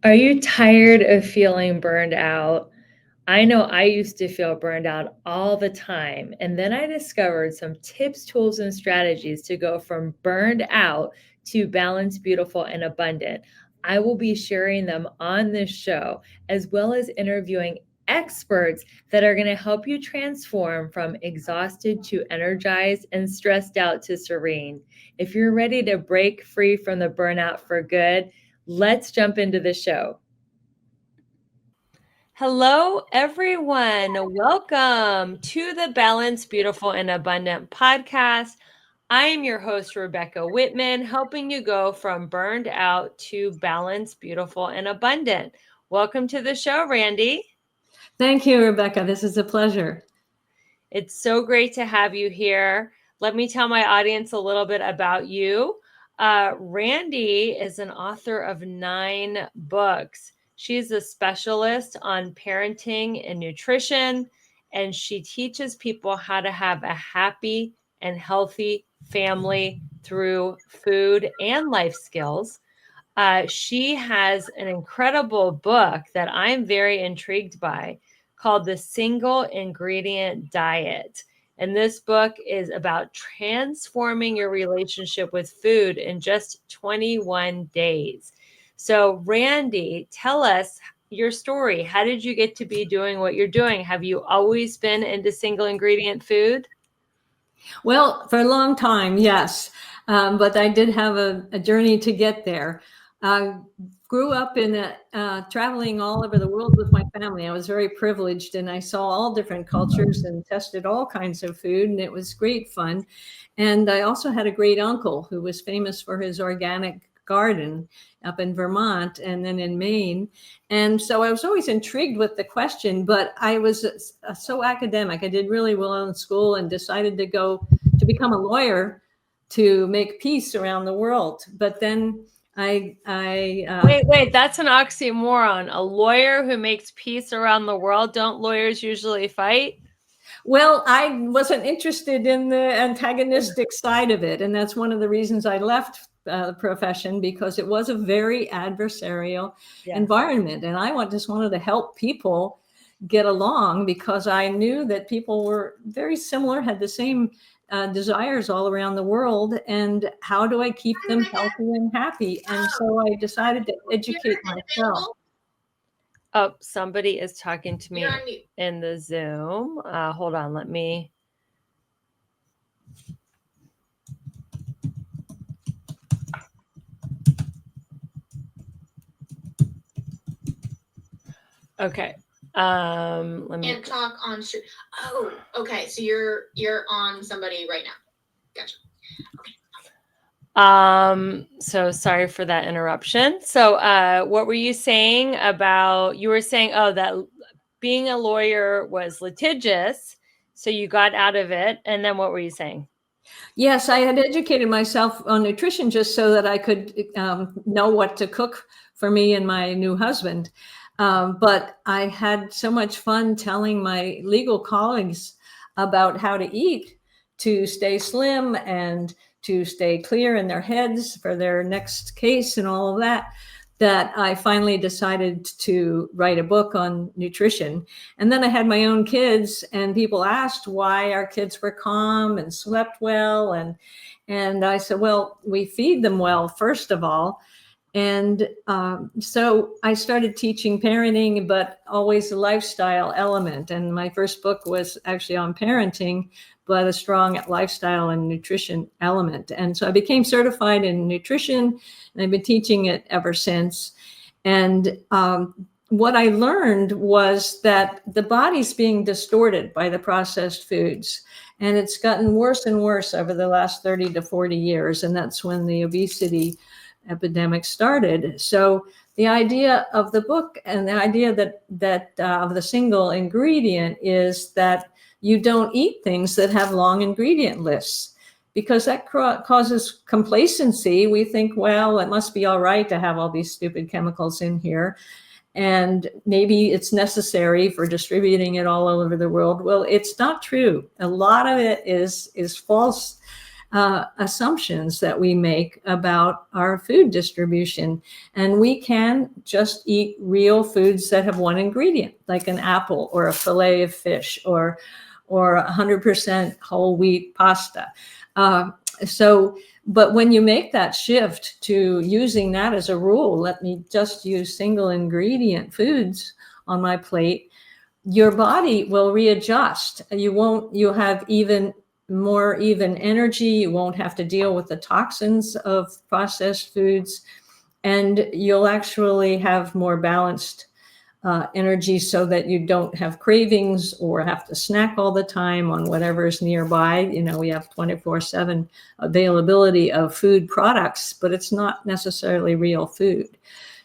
Are you tired of feeling burned out? I know I used to feel burned out all the time. And then I discovered some tips, tools, and strategies to go from burned out to balanced, beautiful, and abundant. I will be sharing them on this show, as well as interviewing experts that are going to help you transform from exhausted to energized and stressed out to serene. If you're ready to break free from the burnout for good, let's jump into the show. Hello, everyone. Welcome to the Balanced, Beautiful, and Abundant podcast. I am your host, Rebecca Whitman, helping you go from burned out to balanced, beautiful, and abundant. Welcome to the show, Randy. Thank you, Rebecca. This is a pleasure. It's so great to have you here. Let me tell my audience a little bit about you. Randy is an author of 9 books. She's a specialist on parenting and nutrition, and she teaches people how to have a happy and healthy family through food and life skills. She has an incredible book that I'm very intrigued by called The Single Ingredient Diet. And this book is about transforming your relationship with food in just 21 days. So, Randy, tell us your story. How did you get to be doing what you're doing? Have you always been into single ingredient food? Well, for a long time, yes. But I did have a journey to get there. I grew up in traveling all over the world with my family. I was very privileged, and I saw all different cultures and tested all kinds of food, and it was great fun. And I also had a great uncle who was famous for his organic garden up in Vermont and then in Maine. And so I was always intrigued with the question, but I was so academic. I did really well in school and decided to go to become a lawyer to make peace around the world. But then Wait, that's an oxymoron. A lawyer who makes peace around the world. Don't lawyers usually fight? Well, I wasn't interested in the antagonistic side of it. And that's one of the reasons I left the profession, because it was a very adversarial environment. And I just wanted to help people get along, because I knew that people were very similar, had the same desires all around the world. And how do I keep them healthy and happy? And so I decided to educate myself. Oh, somebody is talking to me in the Zoom. Hold on, let me. Okay. Let me and talk on stream. Oh, okay. So you're on somebody right now. Gotcha. Okay. So sorry for that interruption. So what were you saying about, you were saying, that being a lawyer was litigious, so you got out of it. And then what were you saying? Yes, I had educated myself on nutrition just so that I could know what to cook for me and my new husband. But I had so much fun telling my legal colleagues about how to eat to stay slim and to stay clear in their heads for their next case and all of that, that I finally decided to write a book on nutrition. And then I had my own kids, and people asked why our kids were calm and slept well. And I said, well, we feed them well, first of all. And so I started teaching parenting, but always a lifestyle element. And my first book was actually on parenting, but a strong lifestyle and nutrition element. And so I became certified in nutrition, and I've been teaching it ever since. And what I learned was that the body's being distorted by the processed foods. And it's gotten worse and worse over the last 30 to 40 years. And that's when the obesity epidemic started. So the idea of the book and the idea that of the single ingredient is that you don't eat things that have long ingredient lists, because that causes complacency. We think, well, it must be all right to have all these stupid chemicals in here, and maybe it's necessary for distributing it all over the world. Well, it's not true. A lot of it is false assumptions that we make about our food distribution. And we can just eat real foods that have one ingredient, like an apple or a fillet of fish or 100% whole wheat pasta. But when you make that shift to using that as a rule, let me just use single ingredient foods on my plate, your body will readjust. You'll have more even energy. You won't have to deal with the toxins of processed foods, and you'll actually have more balanced energy so that you don't have cravings or have to snack all the time on whatever is nearby. We have 24/7 availability of food products, but it's not necessarily real food.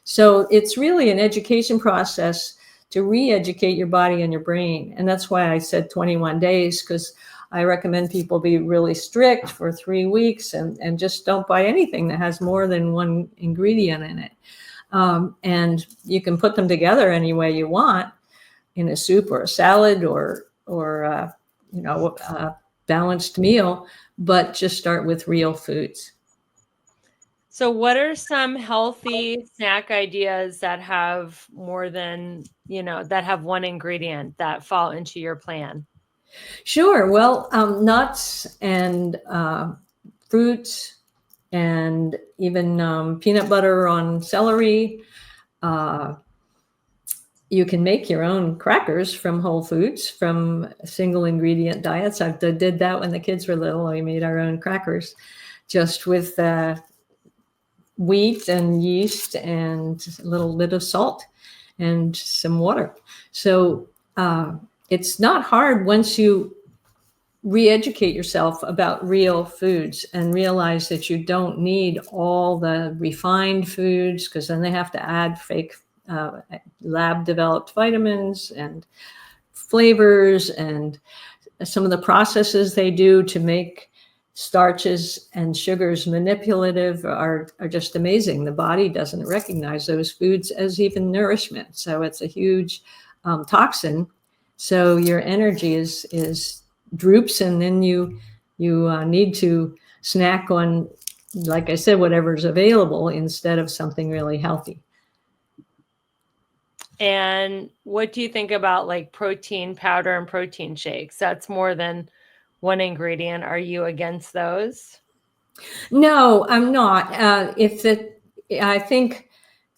So it's really an education process to re-educate your body and your brain. And that's why I said 21 days, because I recommend people be really strict for 3 weeks and just don't buy anything that has more than one ingredient in it. And you can put them together any way you want, in a soup or a salad or a balanced meal, but just start with real foods. So what are some healthy snack ideas that have more than, that have one ingredient that fall into your plan? Sure. Well, nuts and fruits and even peanut butter on celery. You can make your own crackers from Whole Foods, from single ingredient diets. I did that when the kids were little. We made our own crackers just with wheat and yeast and a little bit of salt and some water. So it's not hard once you re-educate yourself about real foods and realize that you don't need all the refined foods, because then they have to add fake lab developed vitamins and flavors, and some of the processes they do to make starches and sugars manipulative are just amazing. The body doesn't recognize those foods as even nourishment. So it's a huge toxin. So your energy is droops, and then you need to snack on, like I said, whatever's available instead of something really healthy. And what do you think about like protein powder and protein shakes? That's more than one ingredient. Are you against those? No, I'm not. I think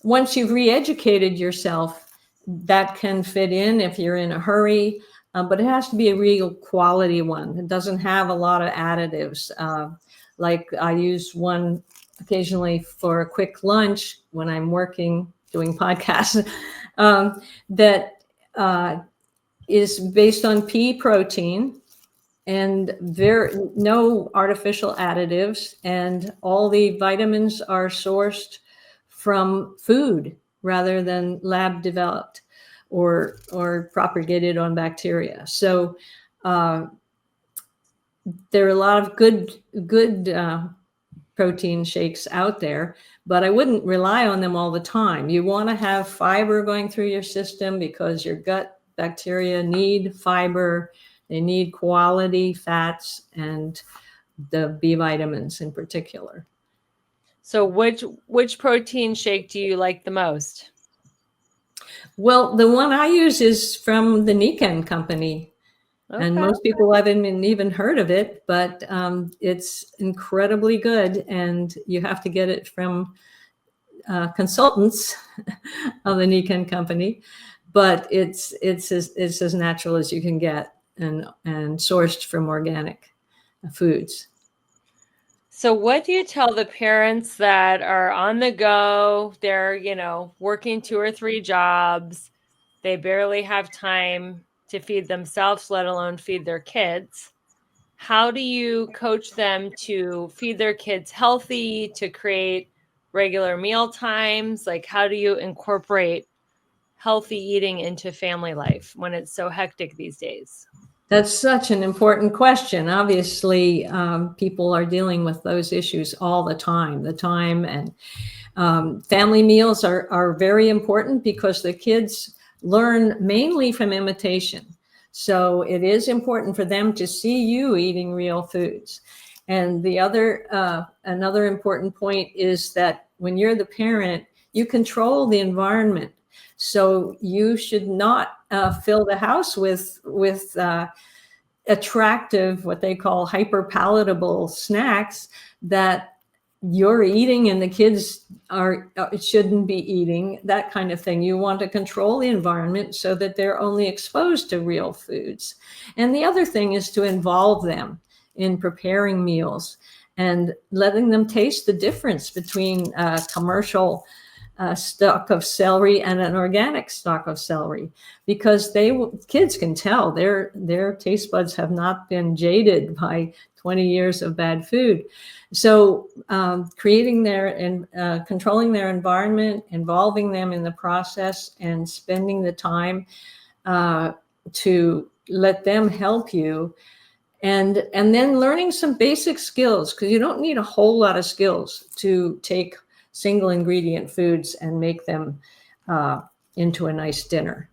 once you've re-educated yourself, that can fit in if you're in a hurry, but it has to be a real quality one. It doesn't have a lot of additives. Like I use one occasionally for a quick lunch when I'm working, doing podcasts, that is based on pea protein, and no artificial additives, and all the vitamins are sourced from food rather than lab developed or propagated on bacteria. So there are a lot of good protein shakes out there, but I wouldn't rely on them all the time. You want to have fiber going through your system, because your gut bacteria need fiber. They need quality fats and the B vitamins in particular. So which protein shake do you like the most? Well, the one I use is from the Nikken company. Okay. And most people haven't even heard of it, but it's incredibly good, and you have to get it from consultants of the Nikken company. But it's as natural as you can get, and sourced from organic foods. So what do you tell the parents that are on the go? They're, working 2 or 3 jobs. They barely have time to feed themselves, let alone feed their kids. How do you coach them to feed their kids healthy, to create regular meal times? Like, how do you incorporate healthy eating into family life when it's so hectic these days? That's such an important question. Obviously, people are dealing with those issues all the time. And family meals are very important, because the kids learn mainly from imitation. So it is important for them to see you eating real foods. And the other, another important point is that when you're the parent, you control the environment. So you should not fill the house with attractive, what they call hyper palatable snacks that you're eating and the kids shouldn't be eating, that kind of thing. You want to control the environment so that they're only exposed to real foods. And the other thing is to involve them in preparing meals and letting them taste the difference between a commercial stalk of celery and an organic stalk of celery, because kids can tell their taste buds have not been jaded by 20 years of bad food. So creating and controlling their environment, involving them in the process, and spending the time to let them help you. And then learning some basic skills, because you don't need a whole lot of skills to take single ingredient foods and make them into a nice dinner.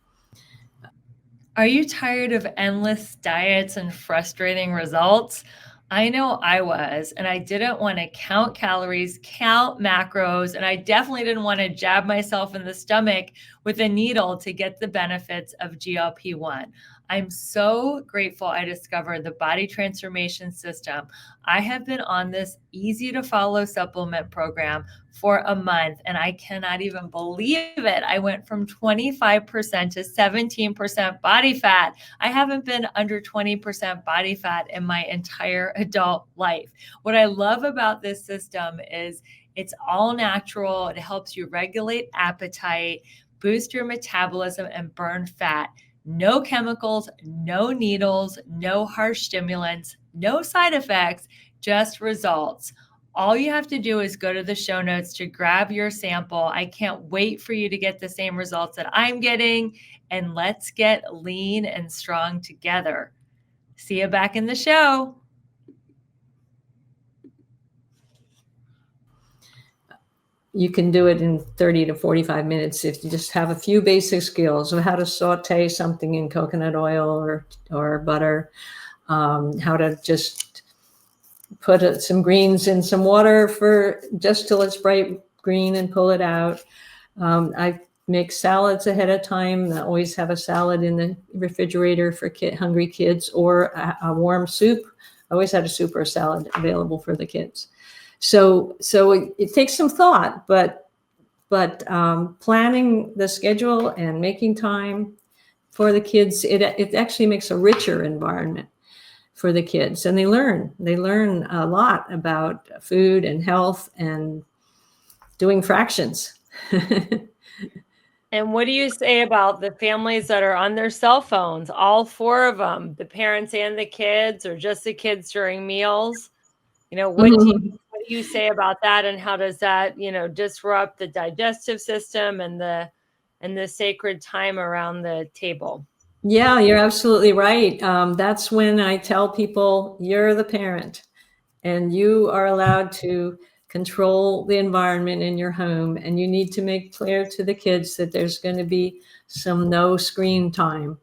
Are you tired of endless diets and frustrating results? I know I was, and I didn't want to count calories, count macros, and I definitely didn't want to jab myself in the stomach with a needle to get the benefits of GLP-1. I'm so grateful I discovered the body transformation system. I have been on this easy to follow supplement program for a month, and I cannot even believe it. I went from 25% to 17% body fat. I haven't been under 20% body fat in my entire adult life. What I love about this system is it's all natural. It helps you regulate appetite, boost your metabolism, and burn fat. No chemicals, no needles, no harsh stimulants, no side effects, just results. All you have to do is go to the show notes to grab your sample. I can't wait for you to get the same results that I'm getting, and let's get lean and strong together. See you back in the show. You can do it in 30 to 45 minutes if you just have a few basic skills of how to saute something in coconut oil or butter, how to just put some greens in some water for just till it's bright green and pull it out. I make salads ahead of time. I always have a salad in the refrigerator for hungry kids, or a warm soup. I always had a soup or a salad available for the kids. So it takes some thought, but planning the schedule and making time for the kids, it actually makes a richer environment for the kids, and they learn a lot about food and health and doing fractions. And what do you say about the families that are on their cell phones, all four of them, the parents and the kids, or just the kids during meals? What do you say about that, and how does that, disrupt the digestive system and the sacred time around the table? Yeah, you're absolutely right. That's when I tell people, you're the parent and you are allowed to control the environment in your home, and you need to make clear to the kids that there's going to be some no screen time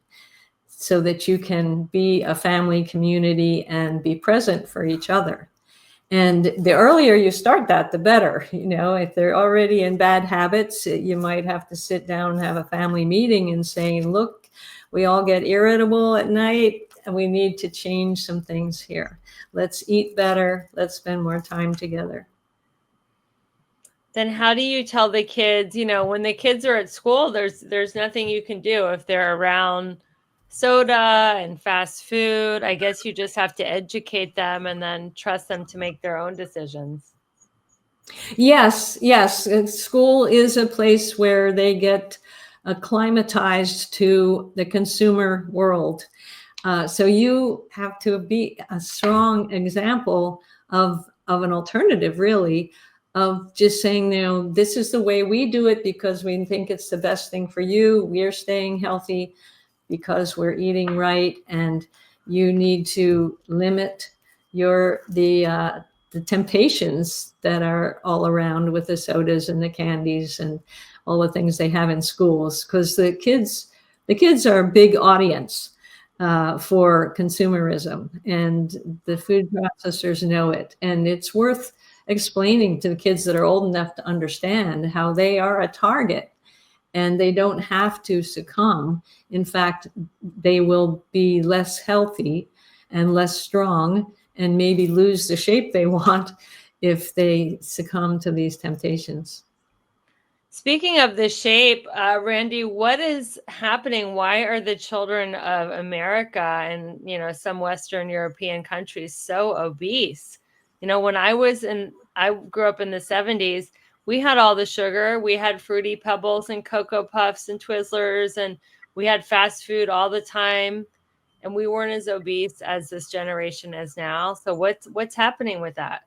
so that you can be a family community and be present for each other. And the earlier you start that, the better. If they're already in bad habits, you might have to sit down and have a family meeting and saying, look, we all get irritable at night and we need to change some things here. Let's eat better. Let's spend more time together. Then how do you tell the kids, when the kids are at school, there's nothing you can do if they're around soda and fast food? I guess you just have to educate them and then trust them to make their own decisions. Yes. School is a place where they get acclimatized to the consumer world. So you have to be a strong example of an alternative, really, of just saying, this is the way we do it because we think it's the best thing for you. We're staying healthy because we're eating right, and you need to limit the temptations that are all around with the sodas and the candies and all the things they have in schools, because the kids are a big audience. for consumerism, and the food processors know it. And it's worth explaining to the kids that are old enough to understand how they are a target and they don't have to succumb. In fact, they will be less healthy and less strong and maybe lose the shape they want if they succumb to these temptations. Speaking of the shape, Randy, what is happening? Why are the children of America and, some Western European countries so obese? When I grew up in the 70s, we had all the sugar. We had Fruity Pebbles and Cocoa Puffs and Twizzlers, and we had fast food all the time. And we weren't as obese as this generation is now. So what's happening with that?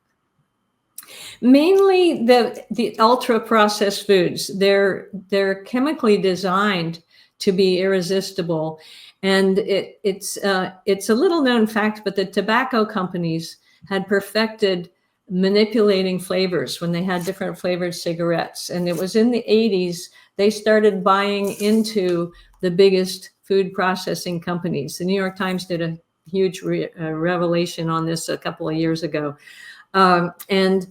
Mainly the ultra processed foods. They're chemically designed to be irresistible, and it's a little known fact, but the tobacco companies had perfected manipulating flavors when they had different flavored cigarettes. And it was in the 80s they started buying into the biggest food processing companies. The New York Times did a huge revelation on this a couple of years ago, and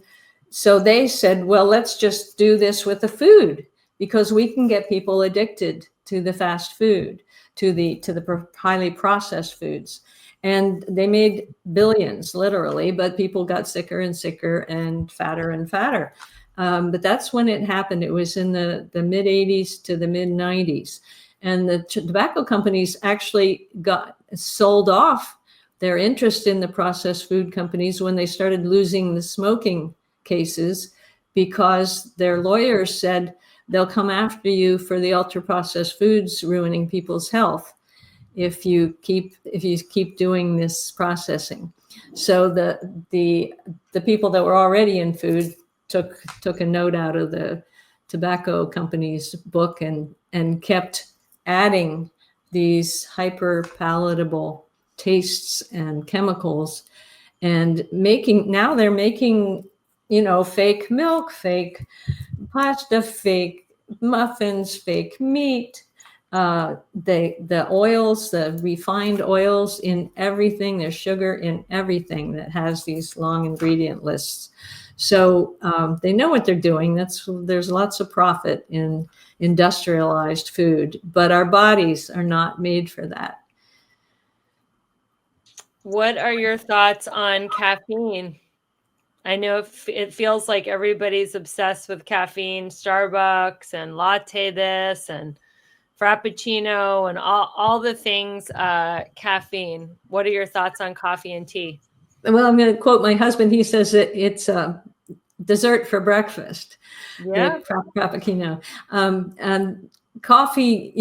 so they said, well, let's just do this with the food, because we can get people addicted to the fast food, to the highly processed foods. And they made billions, literally, but people got sicker and sicker and fatter. But that's when it happened. It was in the mid 80s to the mid 90s. And the tobacco companies actually got sold off their interest in the processed food companies when they started losing the smoking cases, because their lawyers said they'll come after you for the ultra processed foods ruining people's health if you keep doing this processing. So the people that were already in food took a note out of the tobacco company's book and kept adding these hyper palatable tastes and chemicals, and they're making fake milk, fake pasta, fake muffins, fake meat, the oils, the refined oils in everything. There's sugar in everything that has these long ingredient lists. So they know what they're doing. There's lots of profit in industrialized food, but our bodies are not made for that. What are your thoughts on caffeine? I know it feels like everybody's obsessed with caffeine, Starbucks and latte this and Frappuccino and all the things caffeine. What are your thoughts on coffee and tea? Well, I'm going to quote my husband. He says that it's dessert for breakfast. Yeah. The Frappuccino. And coffee,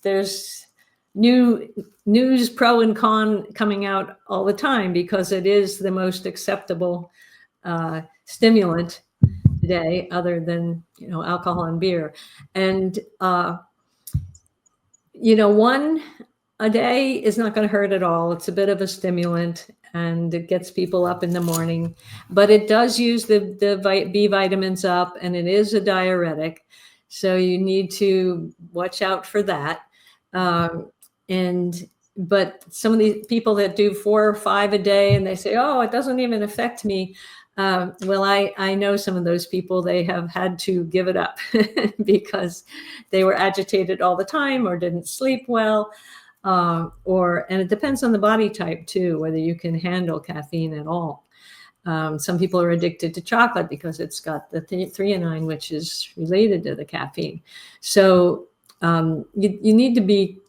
there's new news, pro and con, coming out all the time, because it is the most acceptable stimulant today, other than alcohol and beer. And one a day is not going to hurt at all. It's a bit of a stimulant, and it gets people up in the morning, but it does use the B vitamins up, and it is a diuretic, so you need to watch out for that. But some of these people that do 4 or 5 a day, and they say, oh, it doesn't even affect me. Well, I know some of those people. They have had to give it up because they were agitated all the time or didn't sleep well. And it depends on the body type too, whether you can handle caffeine at all. Some people are addicted to chocolate because it's got the threonine, which is related to the caffeine. So you need to be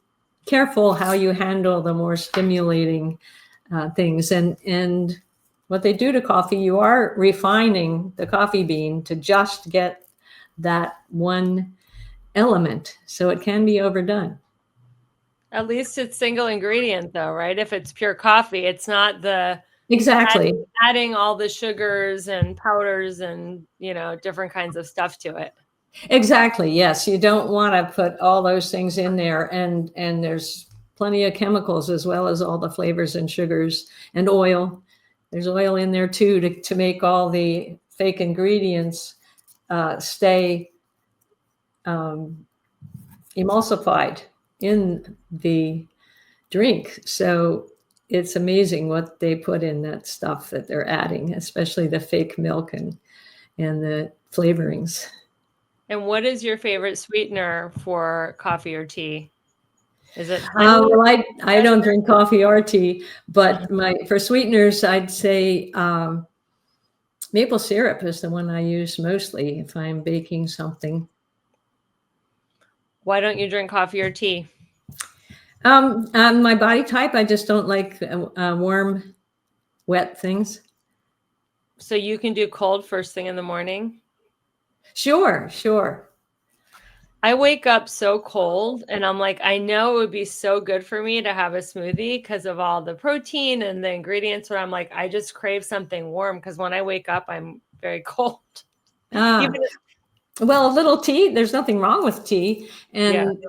careful how you handle the more stimulating things. And what they do to coffee, you are refining the coffee bean to just get that one element. So it can be overdone. At least it's single ingredient though, right? If it's pure coffee, it's not Exactly adding all the sugars and powders and different kinds of stuff to it. Exactly. Yes. You don't want to put all those things in there. And there's plenty of chemicals, as well as all the flavors and sugars and oil. There's oil in there too, to make all the fake ingredients stay emulsified in the drink. So it's amazing what they put in that stuff that they're adding, especially the fake milk and the flavorings. And what is your favorite sweetener for coffee or tea? Is it honey? Well, I don't drink coffee or tea, but for sweeteners, I'd say maple syrup is the one I use mostly if I'm baking something. Why don't you drink coffee or tea? My body type, I just don't like warm, wet things. So you can do cold first thing in the morning? Sure. I wake up so cold and I'm like, I know it would be so good for me to have a smoothie because of all the protein and the ingredients. But I'm like, I just crave something warm because when I wake up, I'm very cold. Well, a little tea, there's nothing wrong with tea, and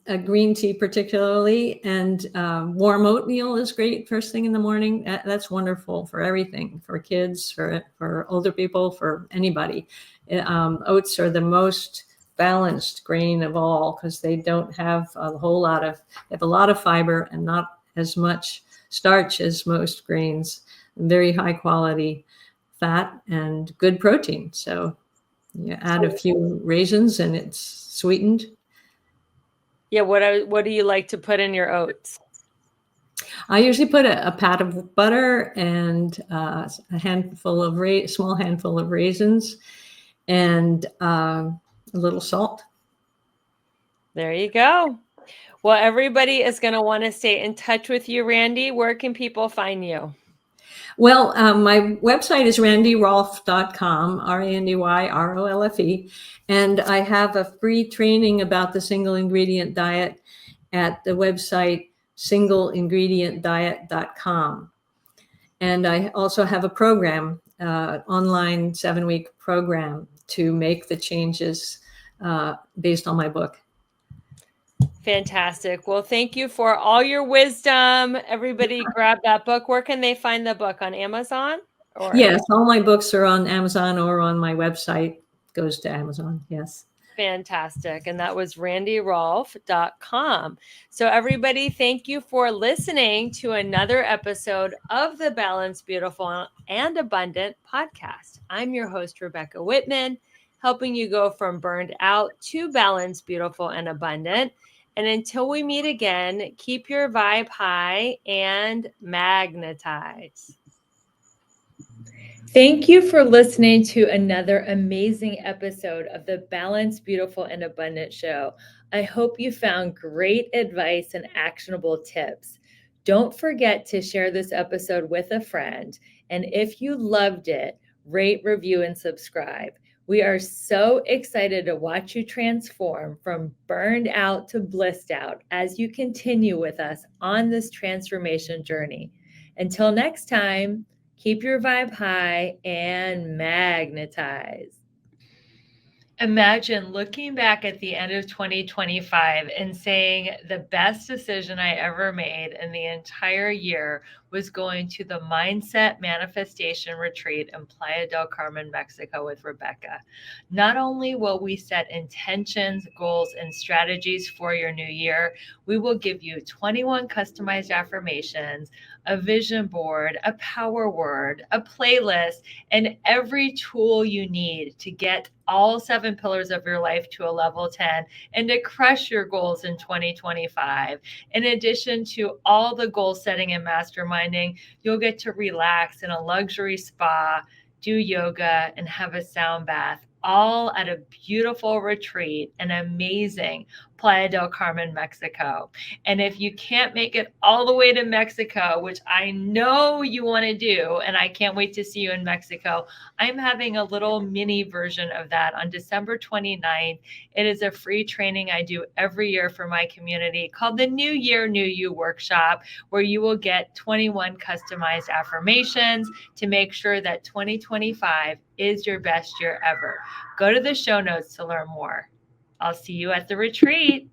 a green tea particularly, and warm oatmeal is great first thing in the morning. That's wonderful for everything, for kids, for older people, for anybody. Oats are the most balanced grain of all because they don't have a whole lot of, they have a lot of fiber and not as much starch as most grains, very high quality fat and good protein. So you add a few raisins and it's sweetened. Yeah. What do you like to put in your oats? I usually put a pat of butter and a handful of small handful of raisins and a little salt. There you go. Well, everybody is going to want to stay in touch with you, Randy. Where can people find you? Well, my website is randyrolfe.com, RANDYROLFE, and I have a free training about the single ingredient diet at the website singleingredientdiet.com. And I also have a program, online 7-week program to make the changes based on my book. Fantastic. Well, thank you for all your wisdom. Everybody grab that book. Where can they find the book? On Amazon? Yes, all my books are on Amazon or on my website. Goes to Amazon, yes. Fantastic. And that was randyrolfe.com. So everybody, thank you for listening to another episode of the Balanced, Beautiful, and Abundant podcast. I'm your host, Rebecca Whitman, helping you go from burned out to balanced, beautiful, and abundant. And until we meet again, keep your vibe high and magnetize. Thank you for listening to another amazing episode of the Balanced, Beautiful, and Abundant show. I hope you found great advice and actionable tips. Don't forget to share this episode with a friend. And if you loved it, rate, review, and subscribe. We are so excited to watch you transform from burned out to blissed out as you continue with us on this transformation journey. Until next time, keep your vibe high and magnetize. Imagine looking back at the end of 2025 and saying the best decision I ever made in the entire year was going to the Mindset Manifestation Retreat in Playa del Carmen, Mexico with Rebecca. Not only will we set intentions, goals, and strategies for your new year, we will give you 21 customized affirmations, a vision board, a power word, a playlist, and every tool you need to get all 7 pillars of your life to a level 10 and to crush your goals in 2025. In addition to all the goal setting and masterminding, you'll get to relax in a luxury spa, do yoga, and have a sound bath, all at a beautiful retreat, an amazing Playa del Carmen, Mexico. And if you can't make it all the way to Mexico, which I know you want to do, and I can't wait to see you in Mexico, I'm having a little mini version of that on December 29th. It is a free training I do every year for my community called the New Year, New You workshop, where you will get 21 customized affirmations to make sure that 2025 is your best year ever. Go to the show notes to learn more. I'll see you at the retreat.